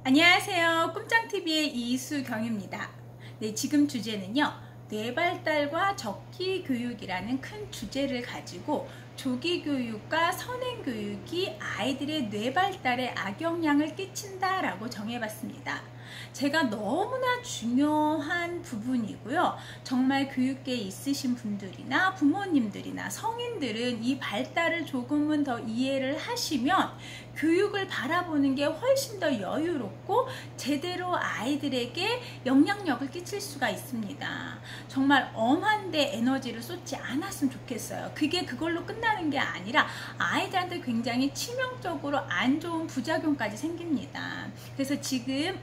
안녕하세요. 꿈짱TV의 이수경입니다. 네, 지금 주제는요. 뇌발달과 적기 교육이라는 큰 주제를 가지고 조기 교육과 선행 교육이 아이들의 뇌발달에 악영향을 끼친다라고 정해봤습니다. 제가 너무나 중요한 부분이고요. 정말 교육계에 있으신 분들이나 부모님들이나 성인들은 이 발달을 조금은 더 이해를 하시면 교육을 바라보는 게 훨씬 더 여유롭고 제대로 아이들에게 영향력을 끼칠 수가 있습니다. 정말 엄한데 에너지를 쏟지 않았으면 좋겠어요. 그게 그걸로 끝나는 게 아니라 아이들한테 굉장히 치명적으로 안 좋은 부작용까지 생깁니다. 그래서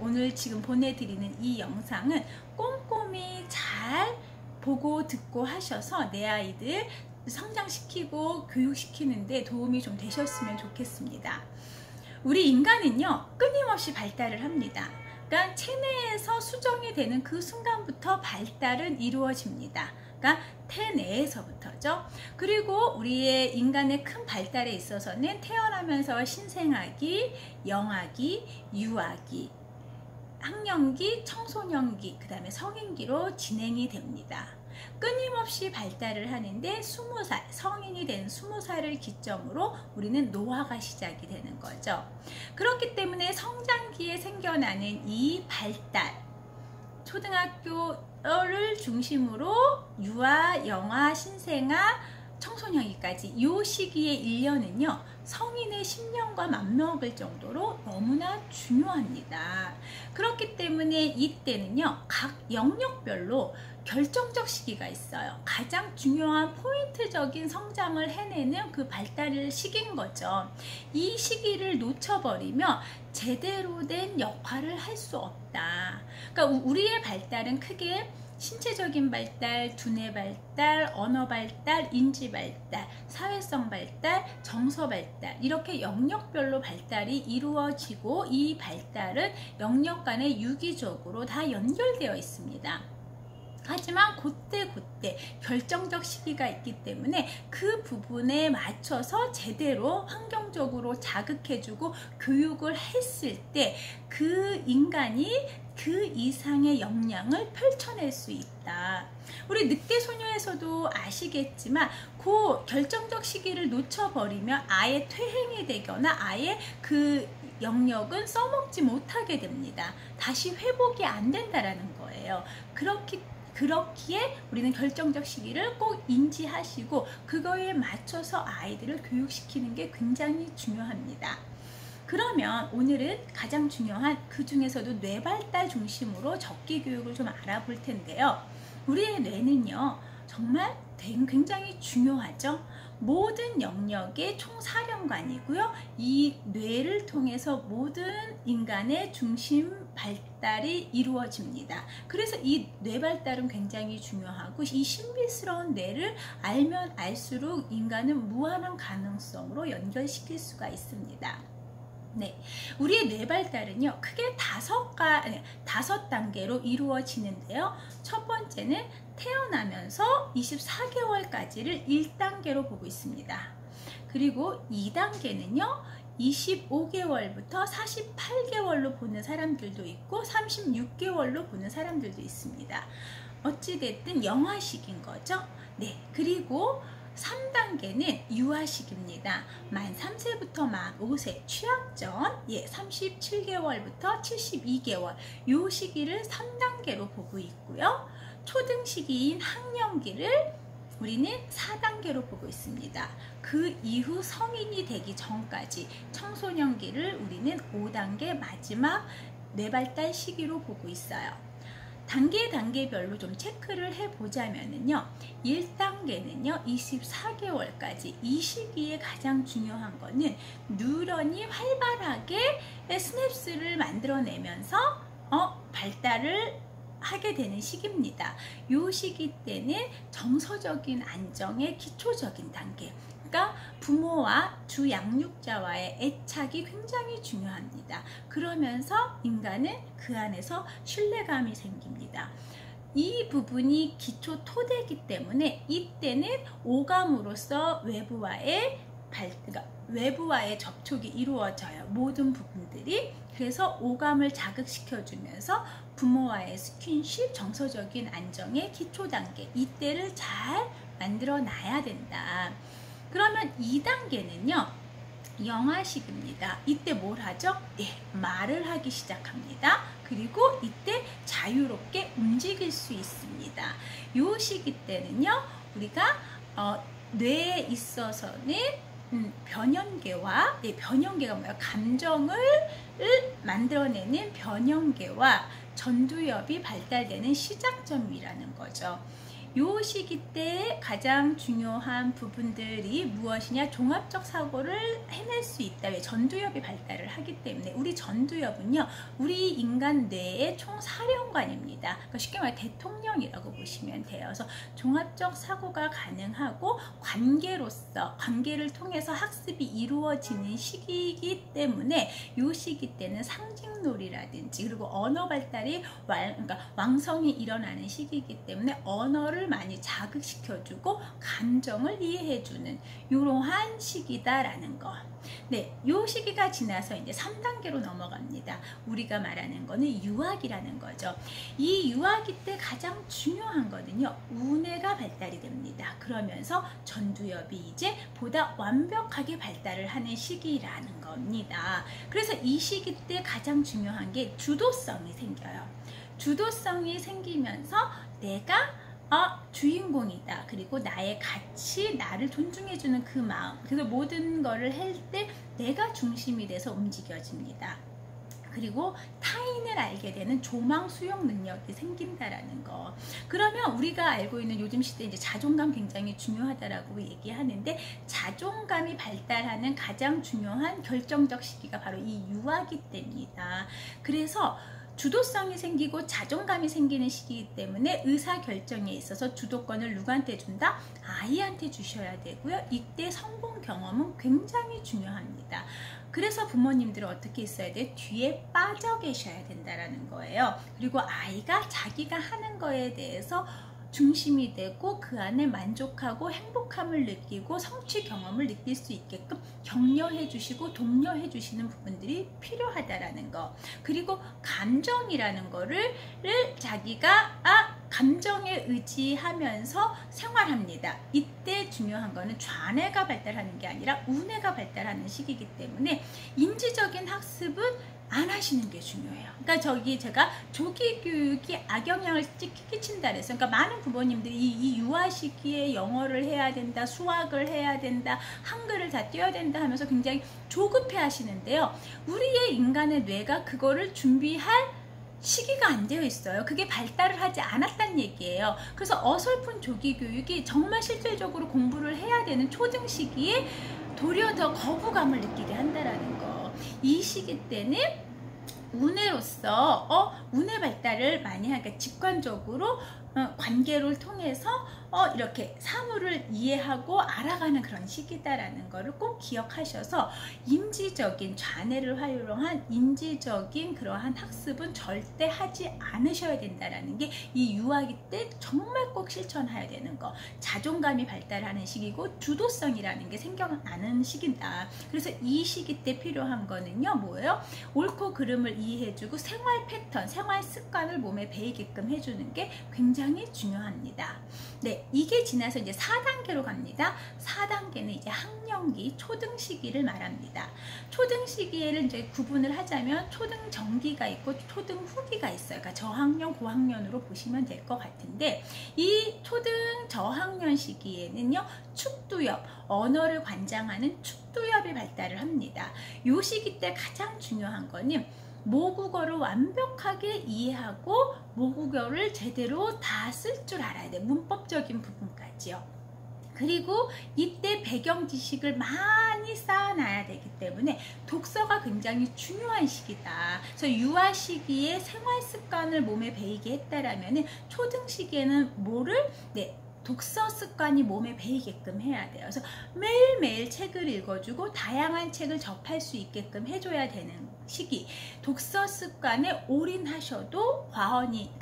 오늘 보내드리는 이 영상은 꼼꼼히 잘 보고 듣고 하셔서 내 아이들 성장시키고 교육시키는데 도움이 좀 되셨으면 좋겠습니다. 우리 인간은요, 끊임없이 발달을 합니다. 그러니까 체내에서 수정이 되는 그 순간부터 발달은 이루어집니다. 그러니까 태내에서부터죠. 그리고 우리의 인간의 큰 발달에 있어서는 태어나면서 신생아기, 영아기, 유아기, 학령기, 청소년기, 그 다음에 성인기로 진행이 됩니다. 끊임없이 발달을 하는데 20살, 성인이 된 20살을 기점으로 우리는 노화가 시작이 되는 거죠. 그렇기 때문에 성장기에 생겨나는 이 발달, 초등학교를 중심으로 유아, 영아, 신생아, 청소년기까지 이 시기의 1년은요 성인의 10년과 맞먹을 정도로 너무나 중요합니다. 그렇기 때문에 이때는요 각 영역별로 결정적 시기가 있어요. 가장 중요한 포인트적인 성장을 해내는 그 발달 시기인 거죠. 이 시기를 놓쳐버리면 제대로 된 역할을 할 수 없다. 그러니까 우리의 발달은 크게 신체적인 발달, 두뇌 발달, 언어 발달, 인지 발달, 사회성 발달, 정서 발달, 이렇게 영역별로 발달이 이루어지고 이 발달은 영역 간에 유기적으로 다 연결되어 있습니다. 하지만 그때 결정적 시기가 있기 때문에 그 부분에 맞춰서 제대로 환경적으로 자극해주고 교육을 했을 때 그 인간이 그 이상의 역량을 펼쳐낼 수 있다. 우리 늑대 소녀에서도 아시겠지만 그 결정적 시기를 놓쳐버리면 아예 퇴행이 되거나 아예 그 영역은 써먹지 못하게 됩니다. 다시 회복이 안 된다라는 거예요. 그렇기에 우리는 결정적 시기를 꼭 인지하시고 그거에 맞춰서 아이들을 교육시키는 게 굉장히 중요합니다. 그러면 오늘은 가장 중요한 그 중에서도 뇌발달 중심으로 적기 교육을 좀 알아볼 텐데요. 우리의 뇌는요 정말 굉장히 중요하죠. 모든 영역의 총사령관이고요. 이 뇌를 통해서 모든 인간의 중심 발달이 이루어집니다. 그래서 이 뇌 발달은 굉장히 중요하고 이 신비스러운 뇌를 알면 알수록 인간은 무한한 가능성으로 연결시킬 수가 있습니다. 네, 우리의 뇌 발달은요 크게 다섯 단계로 이루어지는데요. 첫 번째는 태어나면서 24개월까지를 1단계로 보고 있습니다. 그리고 2단계는요 25개월부터 48개월로 보는 사람들도 있고 36개월로 보는 사람들도 있습니다. 어찌됐든 영아식인 거죠. 네, 그리고 3단계는 유아식입니다. 만 3세부터 만 5세 취학전 37개월부터 72개월 요 시기를 3단계로 보고 있고요. 초등 시기인 학령기를 우리는 4단계로 보고 있습니다. 그 이후 성인이 되기 전까지 청소년기를 우리는 5단계 마지막 뇌발달 시기로 보고 있어요. 단계별로 좀 체크를 해보자면요. 1단계는요, 24개월까지 이 시기에 가장 중요한 거는 뉴런이 활발하게 스냅스를 만들어내면서 발달을 하게 되는 시기입니다. 이 시기 때는 정서적인 안정의 기초적인 단계. 그러니까 부모와 주 양육자와의 애착이 굉장히 중요합니다. 그러면서 인간은 그 안에서 신뢰감이 생깁니다. 이 부분이 기초 토대이기 때문에 이때는 오감으로서 외부와의 외부와의 접촉이 이루어져요. 모든 부분들이. 그래서 오감을 자극시켜주면서 부모와의 스킨십, 정서적인 안정의 기초 단계, 이때를 잘 만들어 놔야 된다. 그러면 2단계는요. 영아식입니다. 이때 뭘 하죠? 예, 말을 하기 시작합니다. 그리고 이때 자유롭게 움직일 수 있습니다. 요 시기 때는요. 우리가 뇌에 있어서는 변형계와 변형계가 뭐예요? 감정을 만들어내는 변형계와 전두엽이 발달되는 시작점이라는 거죠. 요 시기 때 가장 중요한 부분들이 무엇이냐? 종합적 사고를 해낼 수 있다. 왜? 전두엽이 발달을 하기 때문에. 우리 전두엽은요, 우리 인간 뇌의 총사령관입니다. 그러니까 쉽게 말해 대통령이라고 보시면 돼요. 그래서 종합적 사고가 가능하고 관계를 통해서 학습이 이루어지는 시기이기 때문에 요 시기 때는 상징놀이라든지 그리고 언어 발달이 그러니까 왕성이 일어나는 시기이기 때문에 언어를 많이 자극시켜주고 감정을 이해해주는 이러한 시기다라는 거. 네, 요 시기가 지나서 이제 3단계로 넘어갑니다. 우리가 말하는 거는 유아기라는 거죠. 이 유아기 때 가장 중요한 거는요, 우뇌가 발달이 됩니다. 그러면서 전두엽이 이제 보다 완벽하게 발달을 하는 시기라는 겁니다. 그래서 이 시기 때 가장 중요한 게 주도성이 생겨요. 주도성이 생기면서 내가 주인공이다. 그리고 나의 가치, 나를 존중해주는 그 마음. 그래서 모든 거를 할 때 내가 중심이 돼서 움직여집니다. 그리고 타인을 알게 되는 조망 수용 능력이 생긴다라는 거. 그러면 우리가 알고 있는 요즘 시대에 이제 자존감 굉장히 중요하다라고 얘기하는데, 자존감이 발달하는 가장 중요한 결정적 시기가 바로 이 유아기 때입니다. 그래서 주도성이 생기고 자존감이 생기는 시기이기 때문에 의사결정에 있어서 주도권을 누구한테 준다? 아이한테 주셔야 되고요. 이때 성공 경험은 굉장히 중요합니다. 그래서 부모님들은 어떻게 있어야 돼? 뒤에 빠져 계셔야 된다는 거예요. 그리고 아이가 자기가 하는 거에 대해서 중심이 되고 그 안에 만족하고 행복함을 느끼고 성취 경험을 느낄 수 있게끔 격려해 주시고 독려해 주시는 부분들이 필요하다라는 거. 그리고 감정이라는 거를 자기가 감정에 의지하면서 생활합니다. 이때 중요한 거는 좌뇌가 발달하는 게 아니라 우뇌가 발달하는 시기이기 때문에 인지적인 학습은 안 하시는 게 중요해요. 그러니까 제가 조기 교육이 악영향을 끼친다 그랬어요. 그러니까 많은 부모님들이 이 유아 시기에 영어를 해야 된다, 수학을 해야 된다, 한글을 다 띄워야 된다 하면서 굉장히 조급해 하시는데요. 우리의 인간의 뇌가 그거를 준비할 시기가 안 되어 있어요. 그게 발달을 하지 않았다는 얘기예요. 그래서 어설픈 조기 교육이 정말 실질적으로 공부를 해야 되는 초등 시기에 도리어 더 거부감을 느끼게 한다라는 거. 이 시기 때는 우뇌로서 우뇌 발달을 많이 하니까 직관적으로 관계를 통해서 이렇게 사물을 이해하고 알아가는 그런 시기다라는 거를 꼭 기억하셔서 인지적인 좌뇌를 활용한 인지적인 그러한 학습은 절대 하지 않으셔야 된다라는 게 이 유아기 때 정말 꼭 실천해야 되는 거. 자존감이 발달하는 시기고 주도성이라는 게 생겨나는 시기다. 그래서 이 시기 때 필요한 거는요, 뭐예요? 옳고 그름을 이해해주고 생활 패턴, 생활 습관을 몸에 배이게끔 해주는 게 굉장히 중요합니다. 네, 이게 지나서 이제 4단계로 갑니다. 4단계는 이제 학령기, 초등 시기를 말합니다. 초등 시기에는 이제 구분을 하자면 초등 정기가 있고 초등 후기가 있어요. 그러니까 저학년, 고학년으로 보시면 될 것 같은데, 이 초등 저학년 시기에는요, 축두엽, 언어를 관장하는 축두엽이 발달을 합니다. 이 시기 때 가장 중요한 거는 모국어를 완벽하게 이해하고 모국어를 제대로 다 쓸 줄 알아야 돼. 문법적인 부분까지요. 그리고 이때 배경 지식을 많이 쌓아놔야 되기 때문에 독서가 굉장히 중요한 시기다. 그래서 유아 시기에 생활 습관을 몸에 배이게 했다라면은 초등 시기에는 뭐를? 독서 습관이 몸에 배이게끔 해야 돼요. 그래서 매일매일 책을 읽어주고 다양한 책을 접할 수 있게끔 해줘야 되는 시기. 독서 습관에 올인하셔도 과언이,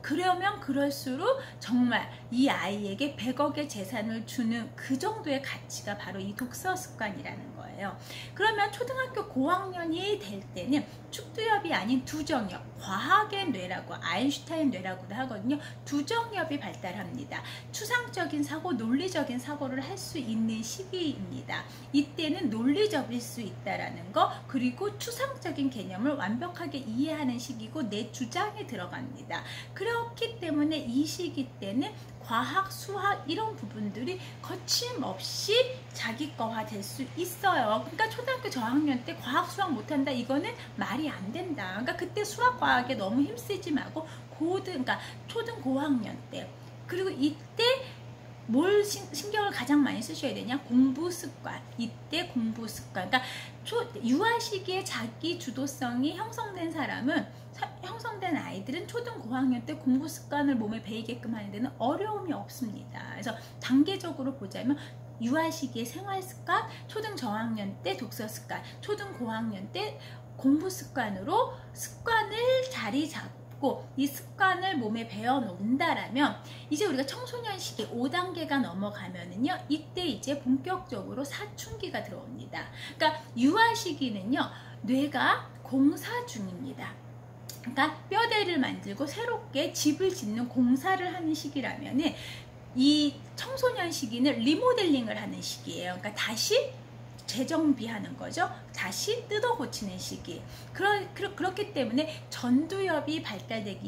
그러면 그럴수록 정말 이 아이에게 100억의 재산을 주는 그 정도의 가치가 바로 이 독서 습관이라는 거예요. 거예요. 그러면 초등학교 고학년이 될 때는 축두엽이 아닌 두정엽, 과학의 뇌라고 아인슈타인 뇌라고도 하거든요. 두정엽이 발달합니다. 추상적인 사고, 논리적인 사고를 할 수 있는 시기입니다. 이때는 논리적일 수 있다라는 거, 그리고 추상적인 개념을 완벽하게 이해하는 시기고 내 주장에 들어갑니다. 그렇기 때문에 이 시기 때는 과학, 수학 이런 부분들이 거침없이 자기 거화 될 수 있어요. 그러니까 초등학교 저학년 때 과학, 수학 못한다, 이거는 말이 안 된다. 그러니까 그때 수학, 과학에 너무 힘쓰지 말고 그러니까 초등 고학년 때, 그리고 이때 뭘 신경을 가장 많이 쓰셔야 되냐? 공부 습관. 이때 공부 습관. 그러니까 유아 시기에 자기 주도성이 형성된 형성된 아이들은 초등 고학년 때 공부 습관을 몸에 배이게끔 하는 데는 어려움이 없습니다. 그래서 단계적으로 보자면 유아 시기의 생활 습관, 초등 저학년 때 독서 습관, 초등 고학년 때 공부 습관으로 습관을 자리 잡고 이 습관을 몸에 배워 놓는다라면 이제 우리가 청소년 시기 5단계가 넘어가면은요, 이때 이제 본격적으로 사춘기가 들어옵니다. 그러니까 유아 시기는요, 뇌가 공사 중입니다. 그러니까 뼈대를 만들고 새롭게 집을 짓는 공사를 하는 시기라면은 이 청소년 시기는 리모델링을 하는 시기예요. 그러니까 다시 재정비하는 거죠. 다시 뜯어 고치는 시기. 그렇기 때문에 전두엽이 발달되는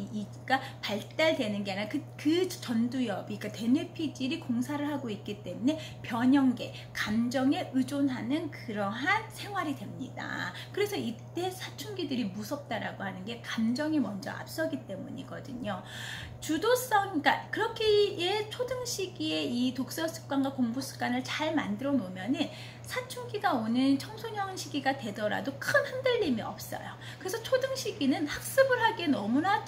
게 아니라 그 전두엽이, 그러니까 대뇌피질이 공사를 하고 있기 때문에 변형계, 감정에 의존하는 그러한 생활이 됩니다. 그래서 이때 사춘기들이 무섭다라고 하는 게 감정이 먼저 앞서기 때문이거든요. 주도성, 그러니까 그렇게 초등 시기에 이 독서 습관과 공부 습관을 잘 만들어 놓으면은 사춘기가 오는 청소년 시기가 되더라도 큰 흔들림이 없어요. 그래서 초등 시기는 학습을 하기에 너무나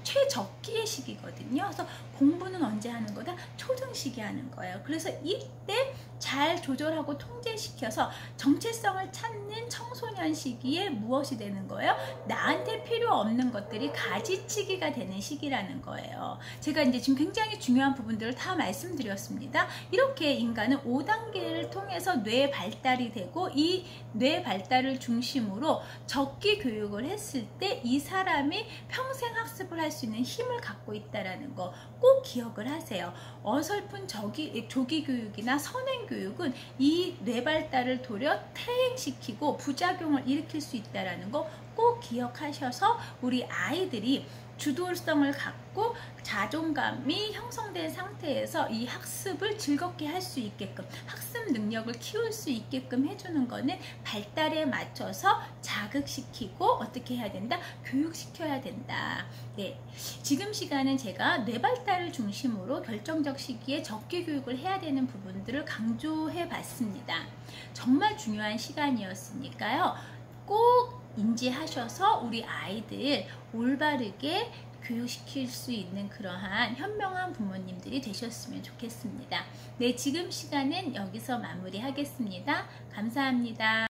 최적기의 시기거든요. 그래서 공부는 언제 하는 거다? 초등 시기 하는 거예요. 그래서 이때 잘 조절하고 통제시켜서 정체성을 찾는 청소년 시기에 무엇이 되는 거예요? 나한테 필요 없는 것들이 가지치기가 되는 시기라는 거예요. 제가 이제 지금 굉장히 중요한 부분들을 다 말씀드렸습니다. 이렇게 인간은 5단계를 통해서 뇌 발달이 되고 이 뇌 발달을 중심으로 적기 교육을 했을 때 이 사람이 평생 학습을 할 수 있는 힘을 갖고 있다는 거 꼭 기억을 하세요. 어설픈 조기 교육이나 선행 교육은 이 뇌 발달을 도려 퇴행시키고 부작용을 일으킬 수 있다는 거 꼭 기억하셔서 우리 아이들이 주도성을 갖고 자존감이 형성된 상태에서 이 학습을 즐겁게 할 수 있게끔, 학습 능력을 키울 수 있게끔 해주는 거는 발달에 맞춰서 자극시키고 어떻게 해야 된다? 교육시켜야 된다. 네, 지금 시간은 제가 뇌 발달을 중심으로 결정적 시기에 적기 교육을 해야 되는 부분들을 강조해 봤습니다. 정말 중요한 시간이었으니까요. 꼭 인지하셔서 우리 아이들 올바르게 교육시킬 수 있는 그러한 현명한 부모님들이 되셨으면 좋겠습니다. 네, 지금 시간은 여기서 마무리하겠습니다. 감사합니다.